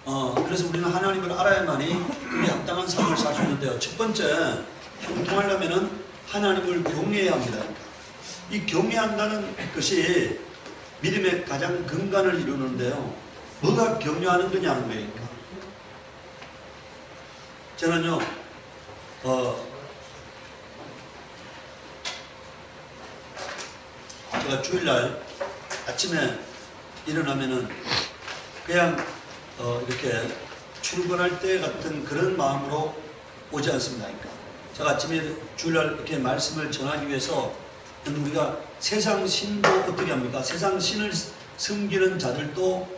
그래서 우리는 하나님을 알아야만이 그에 합당한 삶을 살 수 있는데요. 첫 번째, 형통하려면은 하나님을 경외해야 합니다. 이 경외한다는 것이 믿음의 가장 근간을 이루는데요. 뭐가 경외하는 거냐는 거예요. 저는요, 제가 주일날 아침에 일어나면은 그냥 이렇게 출근할 때 같은 그런 마음으로 오지 않습니다. 제가 아침에 주일날 이렇게 말씀을 전하기 위해서 우리가 세상 신도 어떻게 합니까? 세상 신을 섬기는 자들도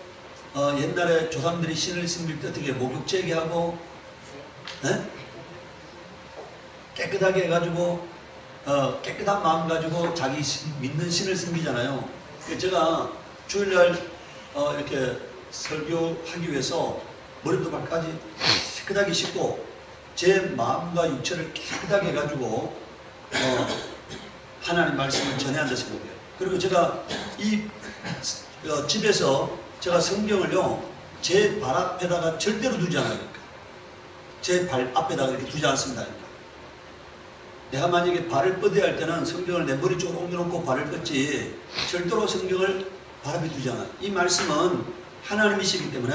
옛날에 조상들이 신을 섬길 때 어떻게 목욕제게 하고 깨끗하게 해가지고 깨끗한 마음 가지고 자기 믿는 신을 섬기잖아요. 제가 주일날 이렇게 설교하기 위해서 머리도 발까지 깨끗하게 씻고 제 마음과 육체를 깨끗하게 해가지고 하나님 말씀을 전해야 한다 생각해요. 그리고 제가 이 집에서 제가 성경을요 제 발 앞에다가 절대로 두지 않아요. 제 발 앞에다가 이렇게 두지 않습니다. 내가 만약에 발을 뻗어야 할 때는 성경을 내 머리 쪽으로 옮겨놓고 발을 뻗지 절대로 성경을 발 앞에 두지 않아요. 이 말씀은 하나님이시기 때문에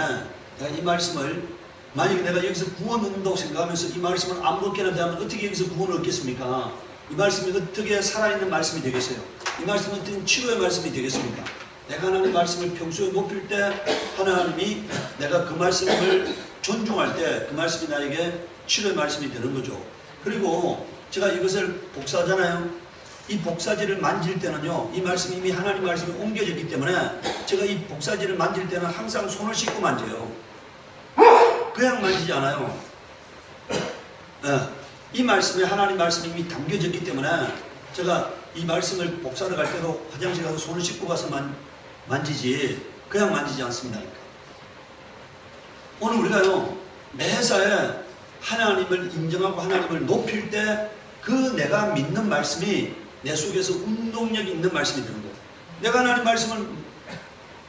내가 이 말씀을 만약에 내가 여기서 구원 얻는다고 생각하면서 이 말씀을 아무렇게나 대하면 어떻게 여기서 구원을 얻겠습니까? 이 말씀이 어떻게 살아있는 말씀이 되겠어요? 이 말씀은 어떤 치료의 말씀이 되겠습니까? 내가 하나님 말씀을 평소에 높일 때 하나님이 내가 그 말씀을 존중할 때 그 말씀이 나에게 치료의 말씀이 되는 거죠. 그리고 제가 이것을 복사하잖아요. 이 복사지를 만질 때는요, 이 말씀이 이미 하나님 말씀이 옮겨졌기 때문에 제가 이 복사지를 만질 때는 항상 손을 씻고 만져요. 그냥 만지지 않아요. 이 말씀에 하나님 말씀이 이미 담겨졌기 때문에 제가 이 말씀을 복사를 갈 때도 화장실 가서 손을 씻고 가서 만지지 그냥 만지지 않습니다. 오늘 우리가요 매사에 하나님을 인정하고 하나님을 높일 때 그 내가 믿는 말씀이 내 속에서 운동력이 있는 말씀이 되는 거예요. 내가 하나님 말씀을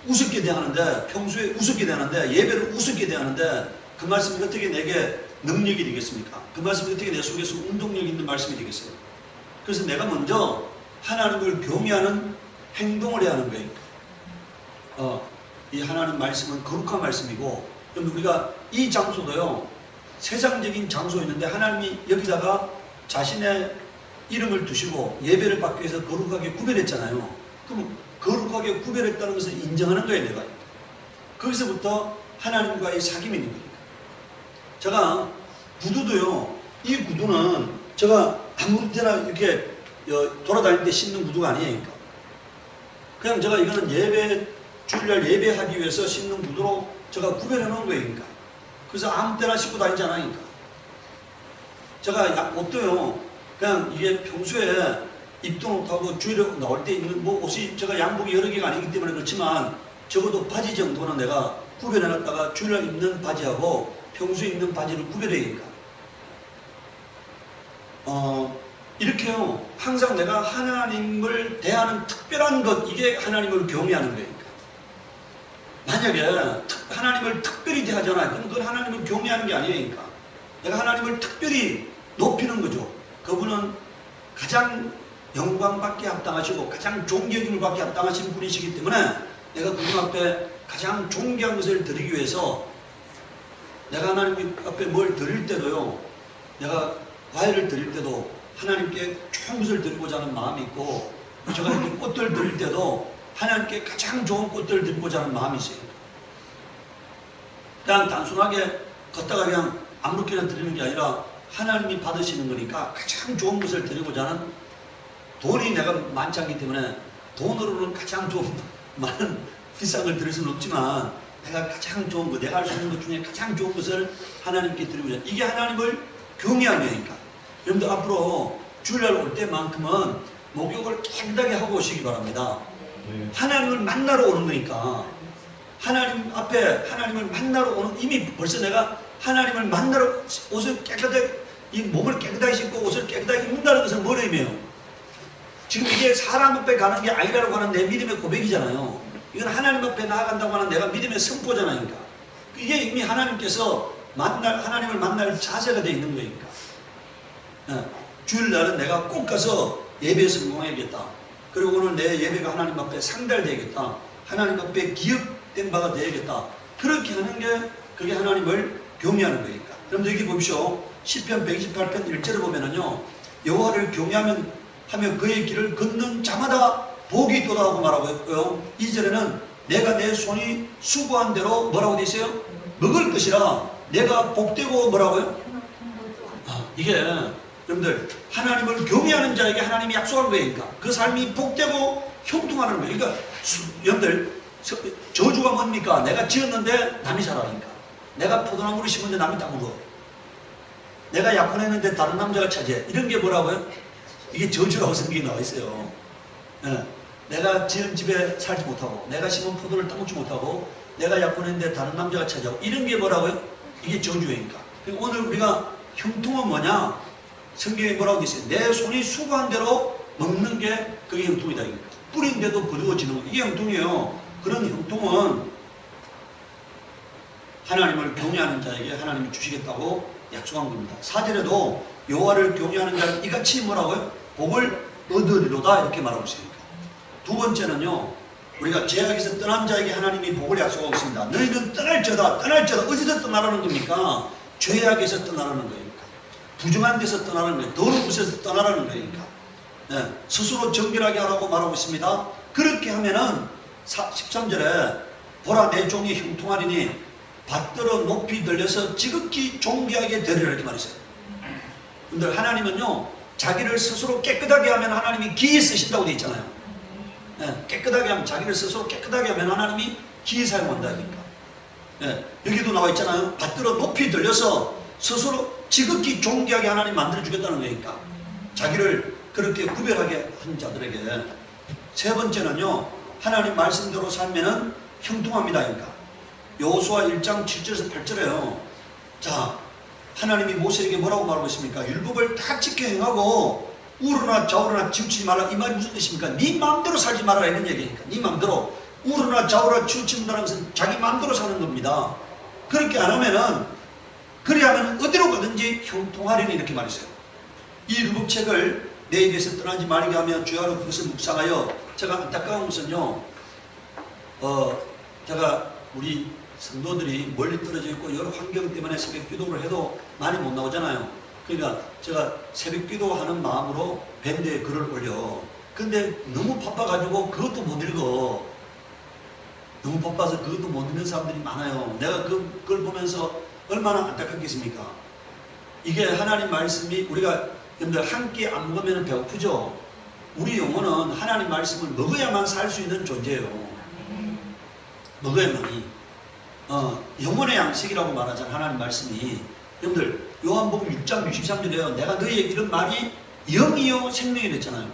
우습게 대하는데 평소에 우습게 대하는데 예배를 우습게 대하는데 그 말씀이 어떻게 내게 능력이 되겠습니까? 그 말씀이 어떻게 내 속에서 운동력 있는 말씀이 되겠어요? 그래서 내가 먼저 하나님을 경외하는 행동을 해야 하는 거예요. 이 하나님 말씀은 거룩한 말씀이고 그럼 우리가 이 장소도요 세상적인 장소였는데 하나님이 여기다가 자신의 이름을 두시고 예배를 받기 위해서 거룩하게 구별했잖아요. 그럼 거룩하게 구별했다는 것을 인정하는 거예요. 내가 거기서부터 하나님과의 사귐이 있는 거예요. 제가 구두도요 이 구두는 제가 아무 때나 이렇게 돌아다닐 때 신는 구두가 아니에요. 그냥 제가 이거는 주일날 예배하기 위해서 신는 구두로 제가 구별해 놓은 거예요. 그래서 아무 때나 신고 다니지 않아요. 제가 옷도요 그냥 이게 평소에 입도 못하고 주일에 나올 때 입는 옷이 제가 양복이 여러 개가 아니기 때문에 그렇지만 적어도 바지 정도는 내가 구별해 놨다가 주일날 입는 바지하고 평소에 입는 바지를 구별해야 하니까 이렇게요 항상 내가 하나님을 대하는 특별한 것 이게 하나님을 경외하는 거예요. 만약에 하나님을 특별히 대하잖아요. 그럼 그건 하나님을 경외하는 게 아니니까 내가 하나님을 특별히 높이는 거죠. 그분은 가장 영광받게 합당하시고 가장 존경을 받게 합당하신 분이시기 때문에 내가 그분 앞에 가장 존귀한 것을 드리기 위해서 내가 하나님 앞에 뭘 드릴 때도요 내가 과일을 드릴 때도 하나님께 좋은 것을 드리고자 하는 마음이 있고 제가 이렇게 꽃들 드릴 때도 하나님께 가장 좋은 꽃들을 드리고자 하는 마음이 있어요. 그냥 단순하게 걷다가 그냥 아무렇게나 드리는 게 아니라 하나님이 받으시는 거니까 가장 좋은 것을 드리고자 하는 돈이 내가 많지 않기 때문에 돈으로는 가장 좋은 많은 비싼 걸 드릴 수는 없지만 내가 가장 좋은 것 내가 할 수 있는 것 중에 가장 좋은 것을 하나님께 드리고자 하는 이게 하나님을 경외하니까 여러분들 앞으로 주일날 올 때만큼은 목욕을 깨끗하게 하고 오시기 바랍니다. 하나님을 만나러 오는 거니까 하나님 앞에 하나님을 만나러 오는 이미 벌써 내가 하나님을 만나러 옷을 깨끗하게 이 몸을 깨끗하게 씻고 옷을 깨끗하게 입는다는 것은 뭘 의미해요? 지금 이게 사람 앞에 가는 게 아니라고 하는 내 믿음의 고백이잖아요. 이건 하나님 앞에 나아간다고 하는 내가 믿음의 선포잖아요. 그러니까. 이게 이미 하나님께서 하나님을 만날 자세가 되어 있는 거니까. 주일날은 내가 꼭 가서 예배에 성공해야겠다. 그리고 오늘 내 예배가 하나님 앞에 상달되겠다. 하나님 앞에 기억된 바가 되야겠다. 그렇게 하는 게 그게 하나님을 경외하는 거니까. 그럼 여기 보십시오. 시편 128편 1절을 보면은요, 여호와를 경외하면 그의 길을 걷는 자마다 복이 있도다 하고 말하고 있고요. 2절에는 내가 내 손이 수고한 대로 뭐라고 되어 있어요? 먹을 것이라 내가 복되고 뭐라고요? 이게 여러분들 하나님을 경외하는 자에게 하나님이 약속한 거니까 그 삶이 복되고 형통하는 거예요. 그러니까 여러분들 저주가 뭡니까? 내가 지었는데 남이 자라니까. 내가 포도나무를 심었는데 남이 따먹어. 내가 약혼했는데 다른 남자가 차지해. 이런 게 뭐라고요? 이게 저주라고 성경에 나와 있어요. 내가 지은 집에 살지 못하고, 내가 심은 포도를 따먹지 못하고, 내가 약혼했는데 다른 남자가 차지하고, 이런 게 뭐라고요? 이게 저주니까. 오늘 우리가 형통은 뭐냐? 성경에 뭐라고 되어 있어요? 내 손이 수고한 대로 먹는 게 그게 형통이다. 뿌린데도 거두어지는 거. 이게 형통이에요. 그런 형통은 하나님을 경외하는 자에게 하나님이 주시겠다고 약속한 겁니다. 4절에도 여호와를 경외하는 자는 이같이 뭐라고요? 복을 얻으리로다 이렇게 말하고 있습니다. 두 번째는요, 우리가 죄악에서 떠난 자에게 하나님이 복을 약속하고 있습니다. 너희는 떠날지어다. 어디서 떠나라는 겁니까? 죄악에서 떠나라는 거니까. 부정한 데서 떠나라는 거예요. 더러운 곳에서 떠나라는 거니까. 스스로 정결하게 하라고 말하고 있습니다. 그렇게 하면은 13절에 보라 내 종이 형통하리니 받들어 높이 들려서 지극히 존귀하게 되리라 이렇게 말했어요. 근데 하나님은요, 자기를 스스로 깨끗하게 하면 하나님이 기에 쓰신다고 되어 있잖아요. 깨끗하게 하면, 자기를 스스로 깨끗하게 하면 하나님이 기에 사용한다니까. 여기도 나와 있잖아요. 받들어 높이 들려서 스스로 지극히 존귀하게 하나님 만들어주겠다는 거니까. 자기를 그렇게 구별하게 한 자들에게. 세 번째는요, 하나님 말씀대로 살면은 형통합니다. 그러니까. 여호수아 1장 7절에서 8절에요. 자, 하나님이 모세에게 뭐라고 말하고 있습니까? 율법을 다 지켜 행하고 우르나 좌우르나 치우치지 말라. 이 말이 무슨 뜻입니까? 네 마음대로 살지 말아라 이런 얘기니까. 네 마음대로 우르나 좌우르나 치우치지 말라는 것은 자기 마음대로 사는 겁니다. 그렇게 안 하면은, 그리하면 어디로 가든지 형통하리니 이렇게 말했어요. 이 율법책을 내 입에서 떠나지 말게 하며 주야로 그것을 묵상하여. 제가 안타까운 것은요, 제가 우리 성도들이 멀리 떨어져 있고 여러 환경 때문에 새벽 기도를 해도 많이 못 나오잖아요. 그러니까 제가 새벽 기도하는 마음으로 밴드에 글을 올려. 근데 너무 바빠가지고 그것도 못 읽어. 너무 바빠서 그것도 못 읽는 사람들이 많아요. 내가 그걸 보면서 얼마나 안타깝겠습니까? 이게 하나님 말씀이 우리가 여러분들 한 끼 안 먹으면 배고프죠? 우리 영혼은 하나님 말씀을 먹어야만 살 수 있는 존재예요. 먹어야만이. 영혼의 양식이라고 말하잖아요. 하나님 말씀이. 여러분들 요한복음 6장 63절에요. 내가 너희에게 이런 말이 영이요 생명이 됐잖아요.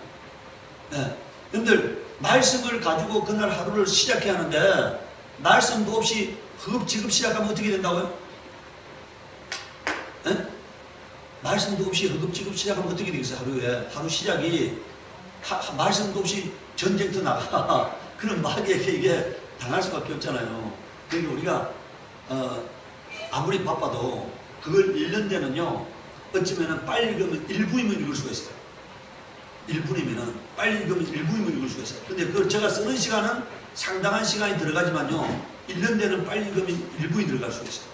여러분들 말씀을 가지고 그날 하루를 시작해야 하는데 말씀도 없이 허겁지겁 시작하면 어떻게 된다고요? 말씀도 없이 허겁지겁 시작하면 어떻게 되겠어요? 하루에. 하루 시작이 말씀도 없이 전쟁터 나가. 그런 마귀에게 이게 당할 수밖에 없잖아요. 그러니까 우리가 아무리 바빠도 그걸 읽는 데는요, 어쩌면은 빨리 읽으면 1분이면 읽을 수가 있어요. 1분이면은 빨리 읽으면 1분이면 읽을 수가 있어요. 근데 그걸 제가 쓰는 시간은 상당한 시간이 들어가지만요, 읽는 데는 빨리 읽으면 1분이 들어갈 수가 있어요.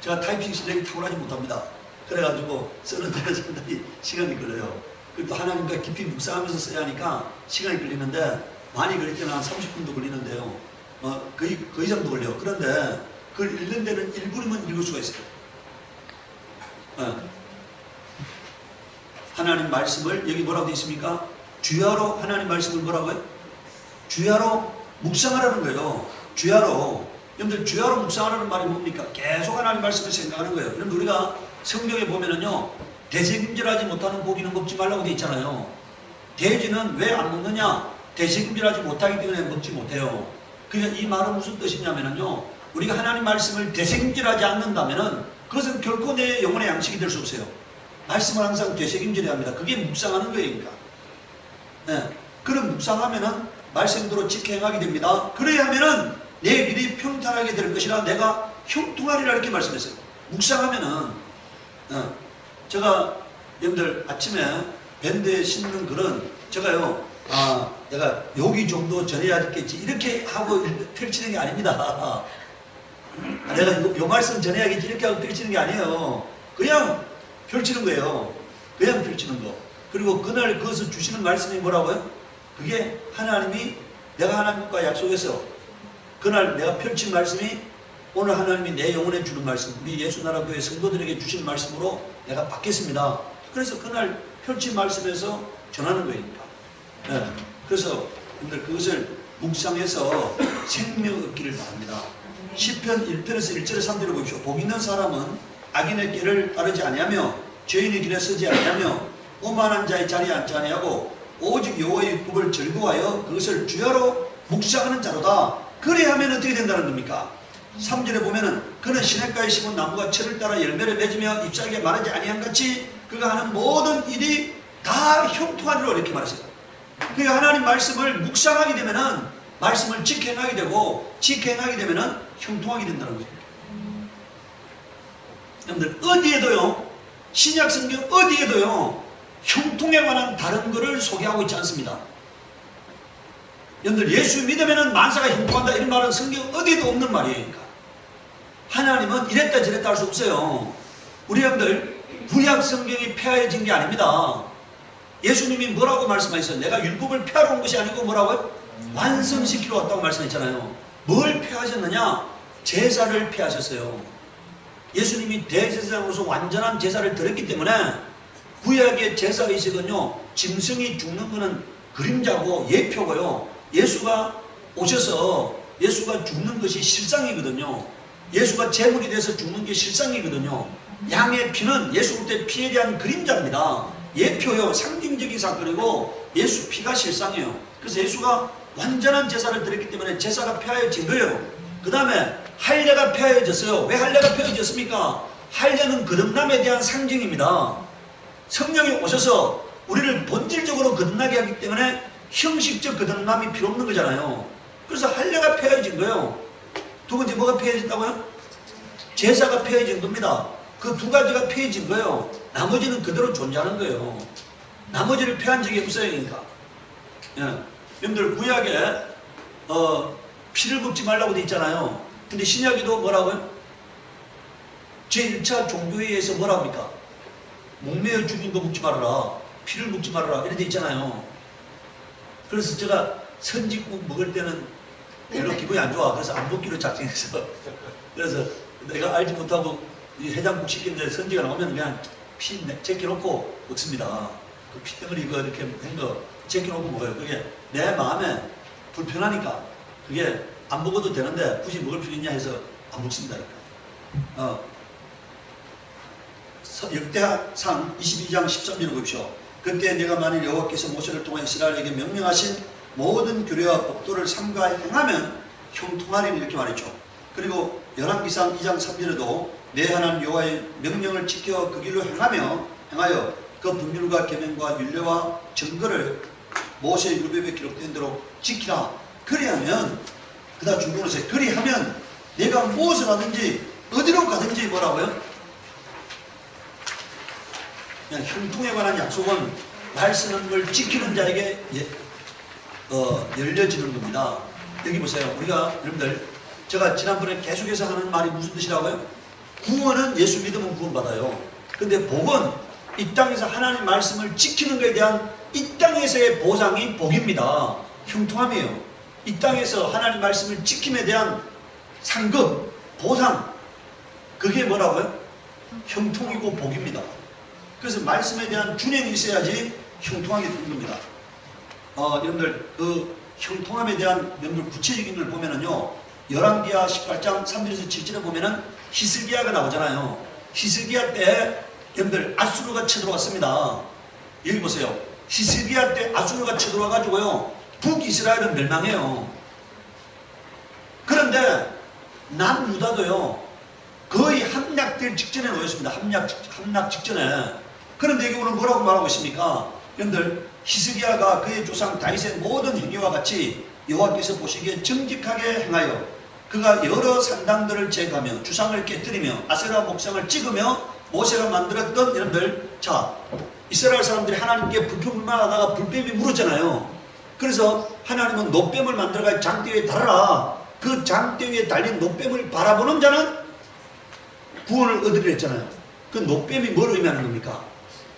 제가 타이핑 실력이 탁월하지 못합니다. 그래가지고 쓰는 데는 상당히 시간이 걸려요. 그리고 또 하나님과 깊이 묵상하면서 써야 하니까 시간이 걸리는데, 많이 걸릴 때는 한 30분도 걸리는데요. 거의 그 이상도 걸려요. 그런데 그걸 읽는 데는 1분이면 읽을 수가 있어요. 하나님 말씀을, 여기 뭐라고 되어 있습니까? 주야로 하나님 말씀을 뭐라고요? 주야로 묵상하라는 거예요. 주야로. 여러분들 주야로 묵상하라는 말이 뭡니까? 계속 하나님 말씀을 생각하는 거예요. 여러분 우리가 성경에 보면은요, 대세김질하지 못하는 고기는 먹지 말라고 되어 있잖아요. 돼지는 왜 안 먹느냐? 대세김질하지 못하기 때문에 먹지 못해요. 그러니까 이 말은 무슨 뜻이냐면요, 우리가 하나님 말씀을 되새김질하지 않는다면은 그것은 결코 내 영혼의 양식이 될 수 없어요. 말씀을 항상 되새김질해야 합니다. 그게 묵상하는 거예요. 그러니까. 그런 묵상하면은 말씀대로 지켜 행하게 됩니다. 그래야 하면은 내 길이 평탄하게 될 것이라 내가 형통하리라 이렇게 말씀했어요. 묵상하면은 제가 여러분들 아침에 밴드에 신는 글은 제가요 내가 여기 정도 전해야겠지 이렇게 하고 펼치는 게 아닙니다. 내가 요 말씀 전해야겠지 이렇게 하고 펼치는 게 아니에요. 그냥 펼치는 거예요. 그냥 펼치는 거. 그리고 그날 그것을 주시는 말씀이 뭐라고요? 그게 하나님이 내가 하나님과 약속해서 그날 내가 펼친 말씀이 오늘 하나님이 내 영혼에 주는 말씀, 우리 예수나라교회 성도들에게 주신 말씀으로 내가 받겠습니다. 그래서 그날 펼친 말씀에서 전하는 거니까. 네. 그래서 여러분들 그것을 묵상해서 생명 얻기를 바랍니다. 시편 1편에서 1절에 3절을 보십시오. 복 있는 사람은 악인의 길을 따르지 아니하며 죄인의 길에 서지 아니하며 오만한 자의 자리에 앉지 아니하고 오직 여호와의 율법을 즐거워하여 그것을 주야로 묵상하는 자로다. 그래야하면 어떻게 된다는 겁니까? 3절에 보면은 그는 시냇가에 심은 나무가 철을 따라 열매를 맺으며 잎사귀에 마르지 아니한 같이 그가 하는 모든 일이 다 형통하리라 이렇게 말했어요. 그러니까 하나님 말씀을 묵상하게 되면은 말씀을 직행하게 되고 직행하게 되면은 형통하게 된다는 거예요. 여러분들 어디에도요 신약 성경 어디에도요 형통에 관한 다른 것을 소개하고 있지 않습니다. 여러분들 예수 믿으면은 만사가 형통한다 이런 말은 성경 어디에도 없는 말이에요. 그러니까. 하나님은 이랬다 저랬다 할 수 없어요. 우리 여러분들 구약 성경이 폐하여진 게 아닙니다. 예수님이 뭐라고 말씀하셨어요? 내가 율법을 폐하러 온 것이 아니고 뭐라고요? 완성시키러 왔다고 말씀했잖아요. 뭘 폐하셨느냐? 제사를 폐하셨어요. 예수님이 대제사장으로서 완전한 제사를 드렸기 때문에 구약의 제사의식은요 짐승이 죽는 것은 그림자고 예표고요 예수가 오셔서 예수가 죽는 것이 실상이거든요. 예수가 제물이 돼서 죽는 게 실상이거든요. 양의 피는 예수 그리스도의 피에 대한 그림자입니다. 예표요 상징적인 사건이고 예수 피가 실상이에요. 그래서 예수가 완전한 제사를 드렸기 때문에 제사가 폐하여진 거예요. 그 다음에 할례가 폐하여졌어요. 왜 할례가 폐하여졌습니까? 할례는 거듭남에 대한 상징입니다. 성령이 오셔서 우리를 본질적으로 거듭나게 하기 때문에 형식적 거듭남이 필요 없는 거잖아요. 그래서 할례가 폐하여진 거예요. 두 번째 뭐가 폐해진다고요? 제사가 폐해진 겁니다. 그 두 가지가 폐해진 거예요. 나머지는 그대로 존재하는 거예요. 나머지를 폐한 적이 없어요. 그러니까 예. 여러분들 구약에 피를 붓지 말라고 돼 있잖아요. 근데 신약에도 뭐라고요? 제1차 종교회의에서 뭐라고 합니까? 목매어 죽인 거 묻지 말아라. 피를 묻지 말아라. 이렇게 돼 있잖아요. 그래서 제가 선지국 먹을 때는 별로 기분이 안 좋아. 그래서 안 먹기로 작정했어. 그래서 내가 알지 못하고 이 해장국 시키는데 선지가 나오면 그냥 피 제껴놓고 먹습니다. 그 피덩어리 이거 이렇게 한 거 제껴놓고 먹어요. 그게 내 마음에 불편하니까 그게 안 먹어도 되는데 굳이 먹을 필요 있냐 해서 안 먹습니다. 역대하상 22장 13절을 보십시오. 그때 내가 만일 여호와께서 모세를 통해 이스라엘에게 명령하신 모든 규례와 법도를 삼가해 행하면 형통하리니 이렇게 말했죠. 그리고 열왕기상 2장 3절에도 내 하나님 여호와의 명령을 지켜 그 길로 행하여 그 분율과 계명과 율례와 증거를 모세의 율법에 기록된 대로 지키라. 그리하면 그다음 중국어로서 그리하면 내가 무엇을 하든지 어디로 가든지 뭐라고요? 그냥 형통에 관한 약속은 말씀한 걸 지키는 자에게 열려지는 겁니다. 여기 보세요. 우리가 여러분들 제가 지난번에 계속해서 하는 말이 무슨 뜻이라고요? 구원은 예수 믿으면 구원받아요. 근데 복은 이 땅에서 하나님 말씀을 지키는 것에 대한 이 땅에서의 보상이 복입니다. 형통함이에요. 이 땅에서 하나님 말씀을 지킴에 대한 상급, 보상, 그게 뭐라고요? 형통이고 복입니다. 그래서 말씀에 대한 균형이 있어야지 형통하게 되는 겁니다. 여러분들 그 형통함에 대한 여러분들 구체적인 걸 보면은요, 열왕기하 18장 3절에서 7절에 보면은 히스기야가 나오잖아요. 히스기야 때 여러분들 아수르가 쳐들어왔습니다. 여기 보세요. 히스기야 때 아수르가 쳐들어와 가지고요 북이스라엘은 멸망해요. 그런데 남유다도요 거의 함락될 직전에 놓였습니다. 함락 직전에. 그런데 여기 오늘 뭐라고 말하고 있습니까? 여러분들 히스기야가 그의 조상 다윗의 모든 행위와 같이 여호와께서 보시기에 정직하게 행하여 그가 여러 산당들을 제거하며 주상을 깨뜨리며 아세라 목상을 찍으며 모세가 만들었던 여러분들, 자, 이스라엘 사람들이 하나님께 불평불만하다가 불뱀이 물었잖아요. 그래서 하나님은 노뱀을 만들어가 장대 위에 달아라. 그 장대 위에 달린 노뱀을 바라보는 자는 구원을 얻으려 했잖아요. 그 노뱀이 뭘 의미하는 겁니까?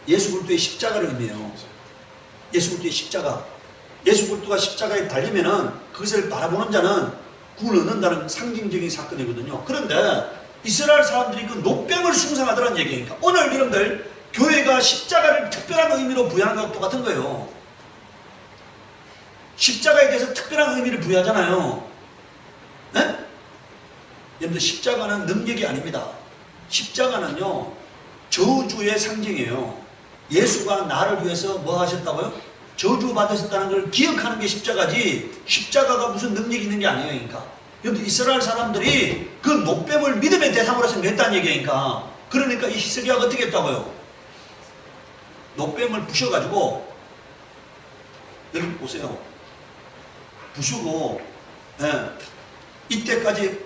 예수 그리스도의 십자가를 의미해요. 예수 그리스도의 십자가. 예수 그리스도가 십자가에 달리면은 그것을 바라보는 자는 구원을 얻는다는 상징적인 사건이거든요. 그런데 이스라엘 사람들이 그 노뱀을 숭상하더라는 얘기니까 오늘 여러분들 교회가 십자가를 특별한 의미로 부여하는 것과 똑같은 거예요. 십자가에 대해서 특별한 의미를 부여하잖아요. 네? 여러분들 십자가는 능력이 아닙니다. 십자가는요 저주의 상징이에요. 예수가 나를 위해서 뭐 하셨다고요? 저주 받으셨다는 걸 기억하는 게 십자가지, 십자가가 무슨 능력이 있는 게 아니에요. 그러니까 여러분 이스라엘 사람들이 그 노뱀을 믿음의 대상으로 생각했다는 얘기니까, 그러니까 이 히스기야가 어떻게 했다고요? 노뱀을 부셔가지고, 여러분 보세요, 부수고, 예, 이때까지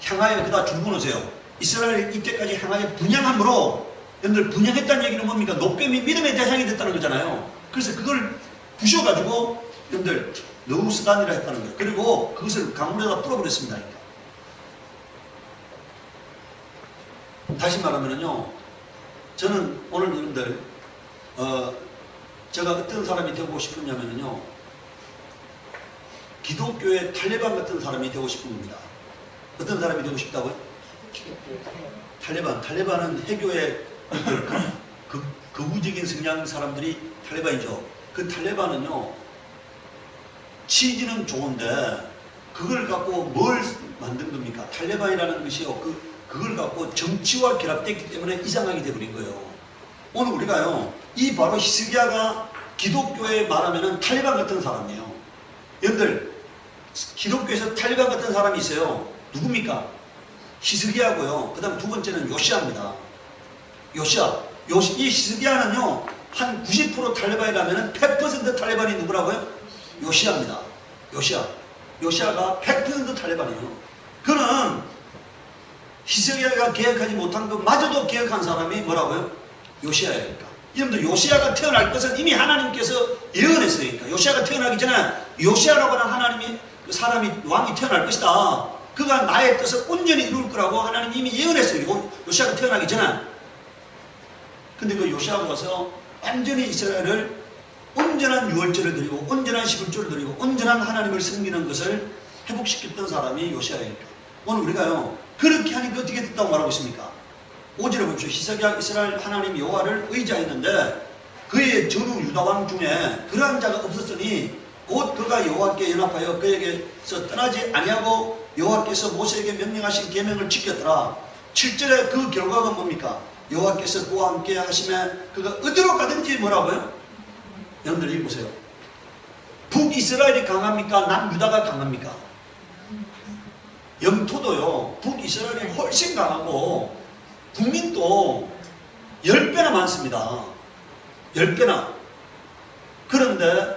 향하여 그다 줄고 놓으세요. 이스라엘이 이때까지 향하여 분향함으로, 여러분들 분향했다는 얘기는 뭡니까? 노뱀이 믿음의 대상이 됐다는 거잖아요. 그래서 그걸 부셔가지고 여러분들 너우스단이라 했다는 거예요. 그리고 그것을 강물에다 뿌려버렸습니다. 다시 말하면요, 저는 오늘 여러분들 제가 어떤 사람이 되고 싶으냐면요, 기독교의 탈레반 같은 사람이 되고 싶은 겁니다. 어떤 사람이 되고 싶다고요? 탈레반은 해교의 극우적인 성향 사람들이 탈레반이죠. 그 탈레반은요, 취지는 좋은데 그걸 갖고 뭘 만든 겁니까? 탈레반이라는 것이요, 그걸 갖고 정치와 결합됐기 때문에 이상하게 되어버린 거예요. 오늘 우리가요, 이 바로 히스기야가 기독교에 말하면은 탈레반 같은 사람이에요. 여러분들 기독교에서 탈레반 같은 사람이 있어요. 누굽니까? 히스기야고요. 그 다음 두 번째는 요시야입니다. 이 히스기야는요, 한 90% 탈레반이라면 100% 탈레반이 누구라고요? 요시야입니다. 요시야가 100% 탈레반이에요. 그는 히스기야가 계획하지 못한 것마저도 계획한 사람이 뭐라고요? 요시야니까. 여러분들 요시야가 태어날 것은 이미 하나님께서 예언했어요. 그러니까 요시야가 태어나기 전에 요시야라고 하는 하나님이 그 사람이 왕이 태어날 것이다. 그가 나의 뜻을 온전히 이룰 거라고 하나님이 이미 예언했어요. 요시야가 태어나기 전에. 근데 그 요시야가 와서 완전히 이스라엘을 온전한 유월절을 드리고 온전한 11조를 드리고 온전한 하나님을 섬기는 것을 회복시켰던 사람이 요시야입니다. 오늘 우리가요, 그렇게 하니까 어떻게 됐다고 말하고 있습니까? 5절에 보십시오. 히스기야 이스라엘 하나님 여호와를 의지하였는데 그의 전후 유다왕 중에 그러한 자가 없었으니 곧 그가 여호와께 연합하여 그에게서 떠나지 아니하고 여호와께서 모세에게 명령하신 계명을 지켰더라. 7절에 그 결과가 뭡니까? 여호와께서 그와 함께 하시며 그가 어디로 가든지 뭐라고요? 여러분들 읽어보세요. 북이스라엘이 강합니까? 남유다가 강합니까? 영토도요, 북이스라엘이 훨씬 강하고 국민도 10배나 많습니다. 10배나. 그런데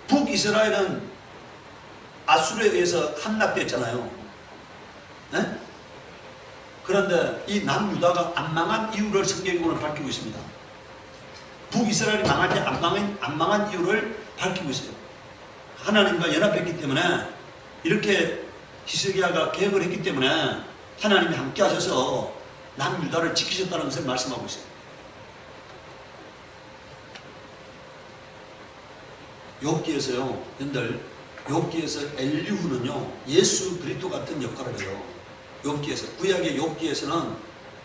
북이스라엘은 아수르에 의해서 함락됐잖아요. 네? 그런데 이 남유다가 안 망한 이유를 성경이 오늘 밝히고 있습니다. 북이스라엘이 망할 때 안 망한 이유를 밝히고 있어요. 하나님과 연합했기 때문에, 이렇게 히스기야가 계획을 했기 때문에 하나님이 함께 하셔서 남유다를 지키셨다는 것을 말씀하고 있어요. 욥기에서요, 여러분들 욥기에서 엘리후는요, 예수 그리스도 같은 역할을 해요. 욥기에서, 구약의 욥기에서는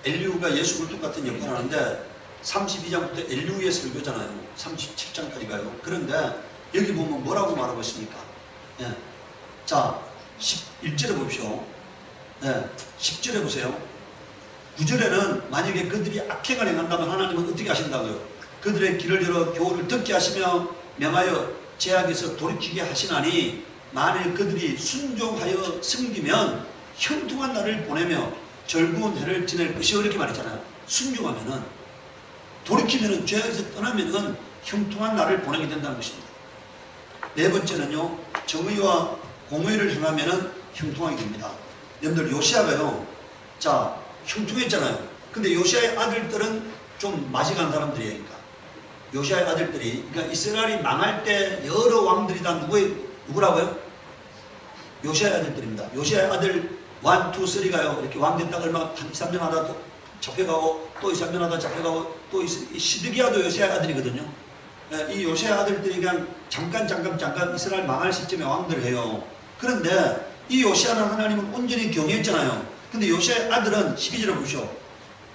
엘리후가 예수 그리스도 같은 역할을 하는데 32장부터 엘리후의 설교잖아요. 37장까지 가요. 그런데 여기 보면 뭐라고 말하고 있습니까? 예. 자, 11절에 보십시오. 예. 10절에 보세요. 9절에는 만약에 그들이 악행을 행한다면 하나님은 어떻게 하신다고요? 그들의 길을 열어 교훈을 듣게 하시며 명하여 죄악에서 돌이키게 하시나니 만일 그들이 순종하여 섬기면 형통한 날을 보내며 즐거운 해를 지낼 것이요, 이렇게 말했잖아요. 순종하면은, 돌이키면은, 죄악에서 떠나면은 형통한 날을 보내게 된다는 것입니다. 네 번째는요, 정의와 공의를 행하면은 형통하게 됩니다. 여러분들 요시아가요, 자 형통했잖아요. 근데 요시아의 아들들은 좀 마지간 사람들이에요. 그러니까 요시아의 아들들이, 그러니까 이스라엘이 망할 때 여러 왕들이 다 누구라고요? 요시아의 아들들입니다. 요시아의 아들 1, 2, 3가요. 이렇게 왕 됐다가 얼마 한 2, 3년 하다 또 잡혀가고 또 2, 3년 하다 잡혀가고 또 시드기야도 요시아의 아들이거든요. 이 요시아의 아들들이 그냥 잠깐 이스라엘 망할 시점에 왕들을 해요. 그런데 이 요시아는 하나님은 온전히 경외했잖아요. 근데 요시아의 아들은 12절에 보시오.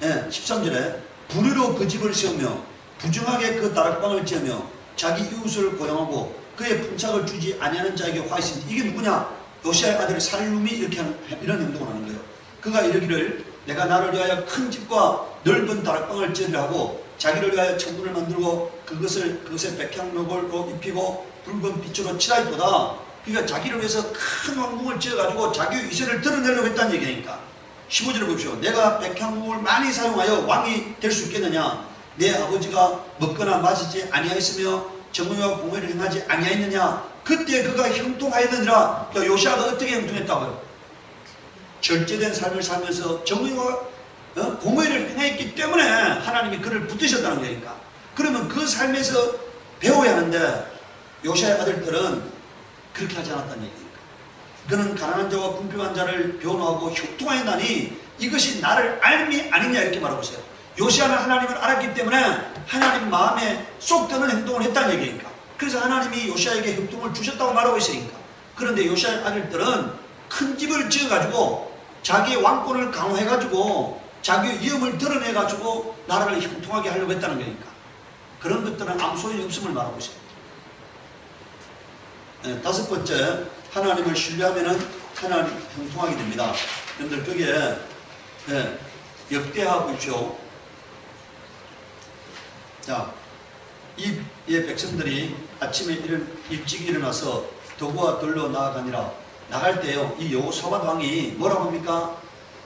13절에 불의로 그 집을 세우며 부정하게 그 다락방을 지으며 자기 이웃을 고용하고 그의 품삯을 주지 아니하는 자에게 화이신. 이게 누구냐? 요시아의 아들 살룸이 이렇게 하는, 이런 행동을 하는 거예요. 그가 이르기를 내가 나를 위하여 큰 집과 넓은 다락방을 지으려 하고 자기를 위하여 천문을 만들고 그것에 백향목으로 입히고 붉은 빛으로 칠하였도다. 그러니까 자기를 위해서 큰 왕궁을 지어가지고 자기의 위세를 드러내려고 했다는 얘기니까. 15절을 보십시오. 내가 백향목을 많이 사용하여 왕이 될 수 있겠느냐? 내 아버지가 먹거나 마시지 아니하였으며 정의와 공의를 행하지 아니하였느냐? 그때 그가 형통하였느니라. 그러니까 요시아가 어떻게 형통했다고요? 절제된 삶을 살면서 정의와 공의를 행했기 때문에 하나님이 그를 붙드셨다는 거니까. 그러면 그 삶에서 배워야 하는데 요시아의 아들들은 그렇게 하지 않았다는 얘기니까. 그는 가난한 자와 궁핍한 자를 변호하고 형통하였나니 이것이 나를 알미 아니냐 이렇게 말하고 있어요. 요시아는 하나님을 알았기 때문에 하나님 마음에 쏙 드는 행동을 했다는 얘기니까. 그래서 하나님이 요시아에게 형통을 주셨다고 말하고 있으니까. 그런데 요시아의 아들들은 큰 집을 지어가지고 자기의 왕권을 강화해가지고 자기의 위엄을 드러내가지고 나라를 형통하게 하려고 했다는 거니까. 그런 것들은 아무 소용이 없음을 말하고 있어요. 다섯 번째, 하나님을 신뢰하면 하나님 형통하게 됩니다. 여러분들 거기에 역대하 보십시오. 자, 이 백성들이 아침에 일찍 일어나서 도구와 돌로 나아가니라. 나갈 때요, 이 여호사밧 왕이 뭐라고 합니까?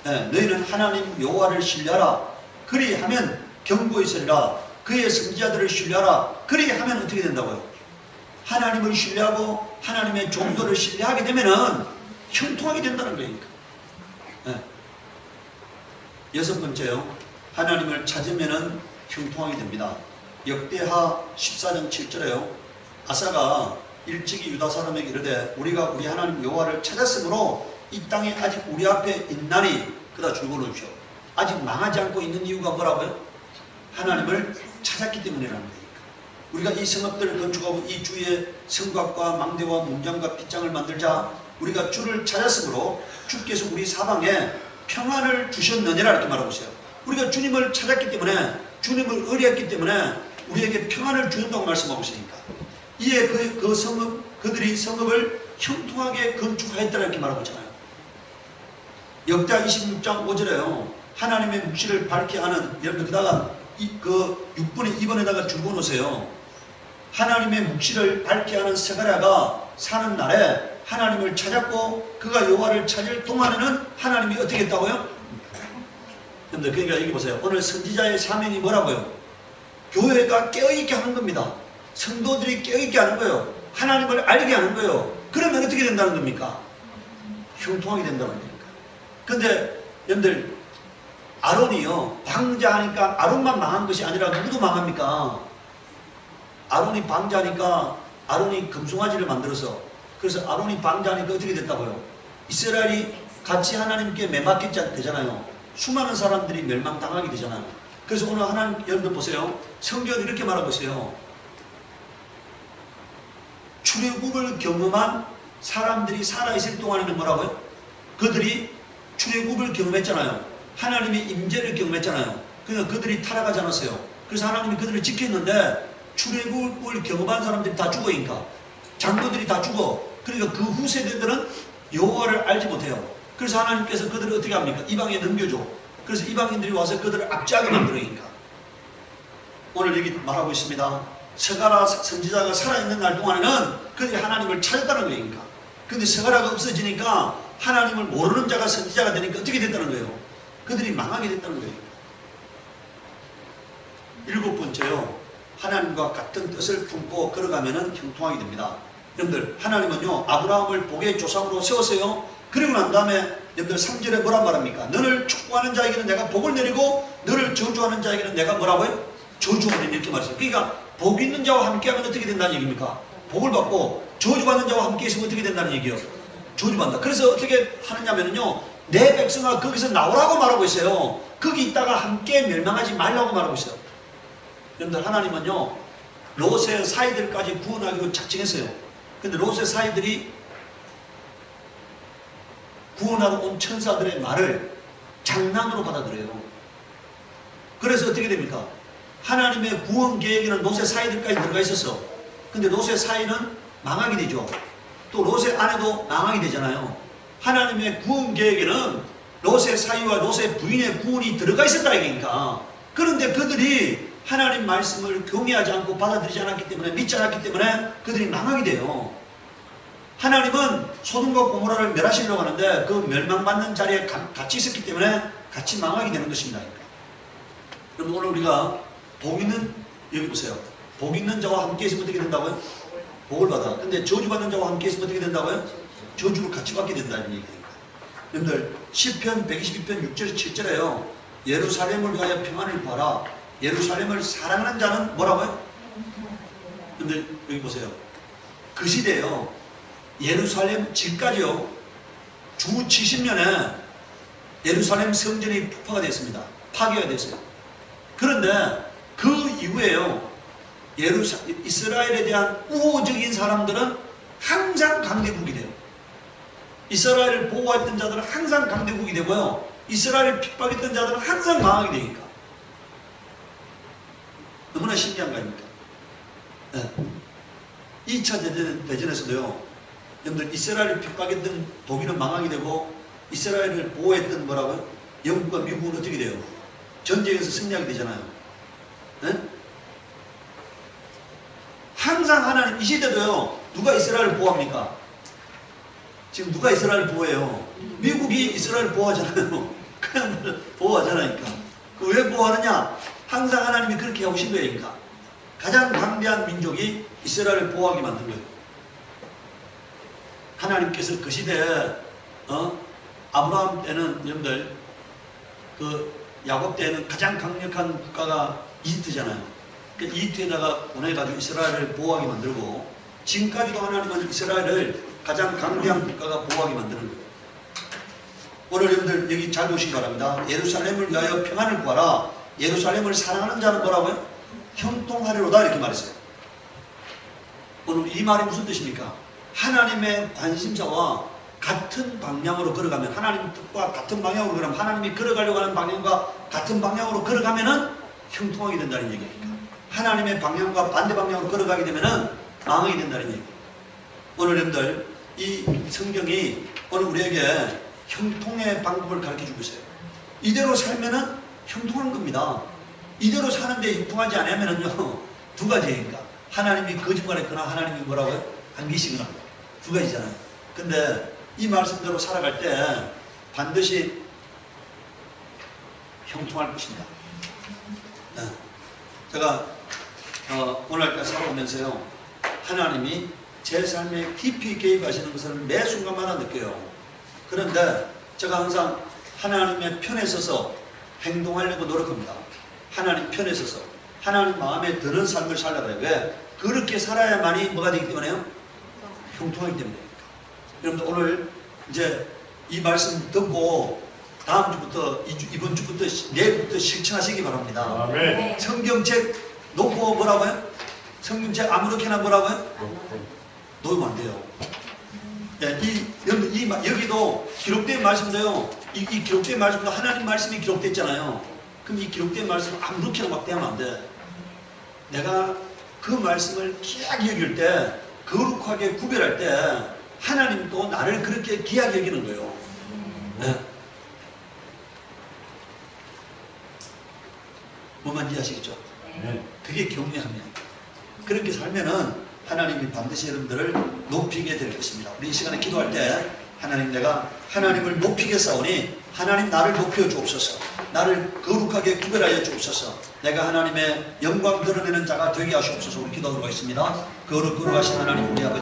너희는 하나님 여호와를 신뢰하라. 그리하면 견고해서리라. 그의 선지자들을 신뢰하라. 그리하면 어떻게 된다고요? 하나님을 신뢰하고 하나님의 종도를 신뢰하게 되면은 형통하게 된다는 거니까. 여섯 번째요, 하나님을 찾으면은 형통하게 됩니다. 역대하 14장 7절에요. 아사가 일찍이 유다 사람에게 이르되 우리가 우리 하나님 여호와를 찾았으므로 이 땅에 아직 우리 앞에 있나니. 그다 줄거놓으십시오. 아직 망하지 않고 있는 이유가 뭐라고요? 하나님을 찾았기 때문이라는 거예요. 우리가 이 성읍들을 건축하고 이 주위에 성곽과 망대와 문장과 빗장을 만들자 우리가 주를 찾았으므로 주께서 우리 사방에 평안을 주셨느니라 이렇게 말하고 있어요. 우리가 주님을 찾았기 때문에, 주님을 의뢰했기 때문에 우리에게 평안을 주신다고 말씀하고 있으니까. 이에 그들이 성읍을 형통하게 건축하였다 이렇게 말하고 있잖아요. 역대하 26장 5절에요. 하나님의 묵시를 밝게 하는, 여러분들 그다가 그 6분의 2번에다가 줄거놓으세요. 하나님의 묵시를 밝게 하는 스가랴가 사는 날에 하나님을 찾았고 그가 여호와를 찾을 동안에는 하나님이 어떻게 했다고요? 여러분들 그러니까 여기 보세요. 오늘 선지자의 사명이 뭐라고요? 교회가 깨어있게 하는 겁니다. 성도들이 깨어있게 하는 거예요. 하나님을 알게 하는 거예요. 그러면 어떻게 된다는 겁니까? 형통하게 된다는 겁니까? 근데 여러분들 아론이요, 방자하니까 아론만 망한 것이 아니라 누구도 망합니까? 아론이 방자하니까 아론이 금송아지를 만들어서, 그래서 아론이 방자하니까 어떻게 됐다고요? 이스라엘이 같이 하나님께 매맞게 되잖아요. 수많은 사람들이 멸망당하게 되잖아요. 그래서 오늘 하나님, 여러분들 보세요. 성경은 이렇게 말하고 있어요. 출애굽을 경험한 사람들이 살아있을 동안에는 뭐라고요? 그들이 출애굽을 경험했잖아요. 하나님의 임재를 경험했잖아요. 그러니까 그들이 타락하지 않았어요. 그래서 하나님이 그들을 지켰는데 출애굽을 경험한 사람들이 다 죽어니까, 장로들이 다 죽어. 그러니까 그 후세대들은 여호와를 알지 못해요. 그래서 하나님께서 그들을 어떻게 합니까? 이방에 넘겨줘. 그래서 이방인들이 와서 그들을 압제하게 만들어니까. 오늘 여기 말하고 있습니다. 스가랴 선지자가 살아있는 날 동안에는 그들이 하나님을 찾았다는 거니까. 근데 스가랴가 없어지니까 하나님을 모르는 자가 선지자가 되니까 어떻게 됐다는 거예요? 그들이 망하게 됐다는 거예요. 일곱 번째요, 하나님과 같은 뜻을 품고 걸어가면 형통하게 됩니다. 여러분들, 하나님은요, 아브라함을 복의 조상으로 세웠어요. 그리고 난 다음에 여러분들 3절에 뭐란 말합니까? 너를 축복하는 자에게는 내가 복을 내리고 너를 저주하는 자에게는 내가 뭐라고요? 저주하는 이렇게 말했어요. 그러니까 복 있는 자와 함께하면 어떻게 된다는 얘기입니까? 복을 받고 저주받는 자와 함께 있으면 어떻게 된다는 얘기예요? 저주받는다. 그래서 어떻게 하느냐면요, 내 백성아 거기서 나오라고 말하고 있어요. 거기 있다가 함께 멸망하지 말라고 말하고 있어요. 여러분들 하나님은요 롯의 사이들까지 구원하기로 작정했어요. 근데 롯의 사이들이 구원하러 온 천사들의 말을 장난으로 받아들여요. 그래서 어떻게 됩니까? 하나님의 구원 계획에는 롯의 사이들까지 들어가 있었어. 근데 롯의 사이는 망하게 되죠. 또 롯의 아내도 망하게 되잖아요. 하나님의 구원 계획에는 롯의 사이와 롯의 부인의 구원이 들어가 있었다 이거니까. 그런데 그들이 하나님 말씀을 경외하지 않고 받아들이지 않았기 때문에, 믿지 않았기 때문에 그들이 망하게 돼요. 하나님은 소돔과 고모라를 멸하시려고 하는데 그 멸망받는 자리에 같이 있었기 때문에 같이 망하게 되는 것입니다. 그럼 오늘 우리가 복 있는, 여기 보세요. 복 있는 자와 함께 있으면 어떻게 된다고요? 복을 받아. 근데 저주받는 자와 함께 있으면 어떻게 된다고요? 저주를 같이 받게 된다는 얘기니까. 여러분들 시편 122편 6절 7절에요. 예루살렘을 위하여 평안을 구하라. 예루살렘을 사랑하는 자는 뭐라고요? 여러분들 여기 보세요. 그 시대에요. 예루살렘 지금까지요. 주 70년에 예루살렘 성전이 폭파가 됐습니다. 파괴가 됐어요. 그런데 그 이후에요. 이스라엘에 대한 우호적인 사람들은 항상 강대국이 돼요. 이스라엘을 보호했던 자들은 항상 강대국이 되고요. 이스라엘을 핍박했던 자들은 항상 망하게 되니까. 너무나 신기한 거 아닙니까? 네. 2차 대전에서도요. 여러분들 이스라엘을 핍박했던 독일은 망하게 되고 이스라엘을 보호했던 뭐라고요? 영국과 미국은 어떻게 돼요? 전쟁에서 승리하게 되잖아요. 네? 항상 하나님, 이 시대도요. 누가 이스라엘을 보호합니까? 지금 누가 이스라엘을 보호해요? 미국이 이스라엘을 보호하잖아요. 그냥 보호하잖아요. 그 왜 보호하느냐? 항상 하나님이 그렇게 하신 거니까. 가장 강대한 민족이 이스라엘을 보호하게 만든 거예요. 하나님께서 그 시대에 아브라함 때는 여러분들 그 야곱 때는 가장 강력한 국가가 이집트잖아요. 그 이집트에다가 보내가지고 이스라엘을 보호하게 만들고 지금까지도 하나님은 이스라엘을 가장 강대한 국가가 보호하게 만드는 거예요. 오늘 여러분들 여기 잘 보시기 바랍니다. 예루살렘을 위하여 평안을 구하라. 예루살렘을 사랑하는 자는 뭐라고요? 형통하리로다 이렇게 말했어요. 오늘 이 말이 무슨 뜻입니까? 하나님의 관심사와 같은 방향으로 걸어가면, 하나님 뜻과 같은 방향으로 걸어가면, 하나님이 걸어가려고 하는 방향과 같은 방향으로 걸어가면은 형통하게 된다는 얘기입니다. 하나님의 방향과 반대 방향으로 걸어가게 되면은 망하게 된다는 얘기예요. 오늘 여러분들 이 성경이 오늘 우리에게 형통의 방법을 가르쳐주고 있어요. 이대로 살면은 형통한 겁니다. 이대로 사는데 형통하지 않으면은요 두 가지니까 하나님이 거짓말했거나 하나님이 뭐라고요? 안 계시거나 두 가지잖아요. 근데 이 말씀대로 살아갈 때 반드시 형통할 것입니다. 네. 제가 오늘까지 살아오면서요 하나님이 제 삶에 깊이 개입하시는 것을 매 순간마다 느껴요. 그런데 제가 항상 하나님의 편에 서서 행동하려고 노력합니다. 하나님 편에 서서 하나님 마음에 드는 삶을 살아가요. 왜? 그렇게 살아야만이 뭐가 되기 때문에요? 형통하기 때문에. 여러분들 오늘 이제 이 말씀 듣고 다음 주부터 이번 주부터 내일부터 실천하시기 바랍니다. 아멘. 성경책 놓고 뭐라고요? 성경책 아무렇게나 뭐라고요? 놓으면 안 돼요. 네, 여기도 기록된 말씀도요. 이 기록된 말씀도 하나님 말씀이 기록됐잖아요. 그럼 이 기록된 말씀을 아무렇게나 막 대하면 안 돼. 내가 그 말씀을 귀하게 여길 때, 거룩하게 구별할 때 하나님도 나를 그렇게 귀하게 여기는 거예요. 네. 뭐만 이해하시겠죠? 그게 경외합니다. 그렇게 살면은 하나님이 반드시 여러분들을 높이게 될 것입니다. 우리 이 시간에 기도할 때 하나님, 내가 하나님을 높이겠사오니 하나님 나를 높여 주옵소서. 나를 거룩하게 구별하여 주옵소서. 내가 하나님의 영광 드러내는 자가 되게 하시옵소서. 우리 기도하도록 하겠습니다. 거룩하신 하나님 우리 아버지,